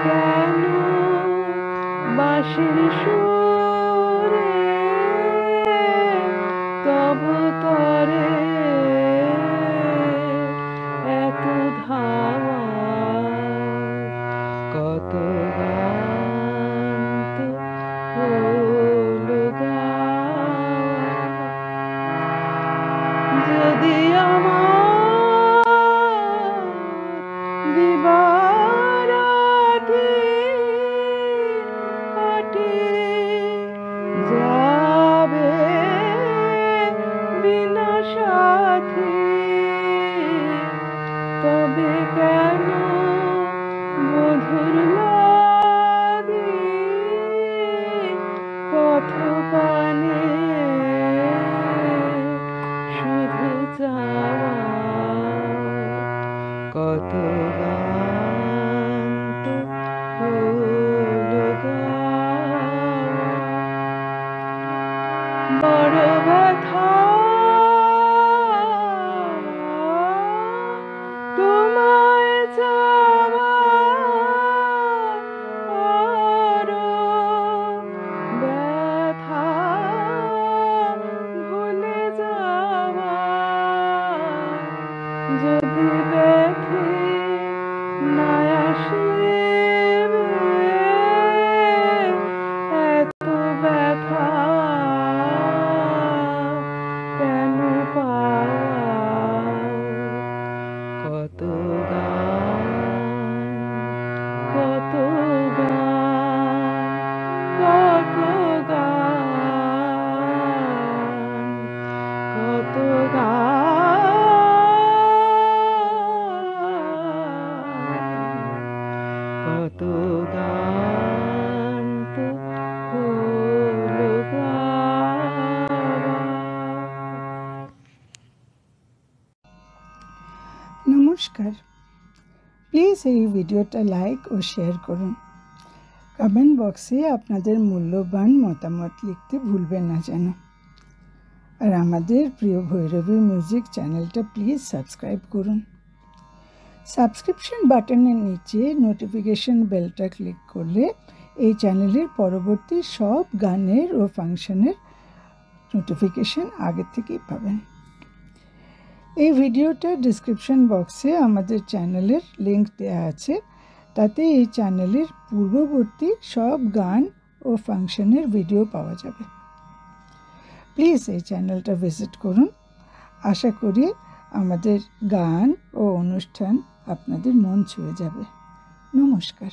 কেন বাঁশির সুরে তব তরে এত ধাওয়া, কত গান তো হলো গাওয়া। যদি আমার দিবারাত্রি কাটে যাবে বিনা সাথী, তবে কেন মধুর লাগে পথ পানে শুধু চাওয়া, কত গান তো হলো গাওয়া। বড় ব্যথা তোমায় চাওয়া, আরো ব্যথা ভুলে যাওয়া। যদি ব্যথে না আসিবে এত ব্যথা কেন পাওয়া, কত গান, কত গান, কত গান, কত গান, কত গান তো হলো গাওয়া। নমস্কার, প্লিজ এই ভিডিওটা লাইক ও শেয়ার করুন। কমেন্ট বক্সে আপনাদের মূল্যবান মতামত লিখতে ভুলবেন না যেন। আর আমাদের প্রিয় ভৈরবী মিউজিক চ্যানেলটা প্লিজ সাবস্ক্রাইব করুন। সাবস্ক্রিপশন বাটনের নিচে নোটিফিকেশন বেলটা ক্লিক করলে এই চ্যানেলের পরবর্তী সব গানের ও ফাংশনের নোটিফিকেশন আগে থেকেই পাবেন। এই ভিডিওটা ডিসক্রিপশন বক্সে আমাদের চ্যানেলের লিংক দেওয়া আছে, তাতে এই চ্যানেলের পূর্ববর্তী সব গান ও ফাংশনের ভিডিও পাওয়া যাবে। প্লিজ এই চ্যানেলটা ভিজিট করুন। আশা করি আমাদের গান ও অনুষ্ঠান আপনাদের মন ছুঁয়ে যাবে। নমস্কার।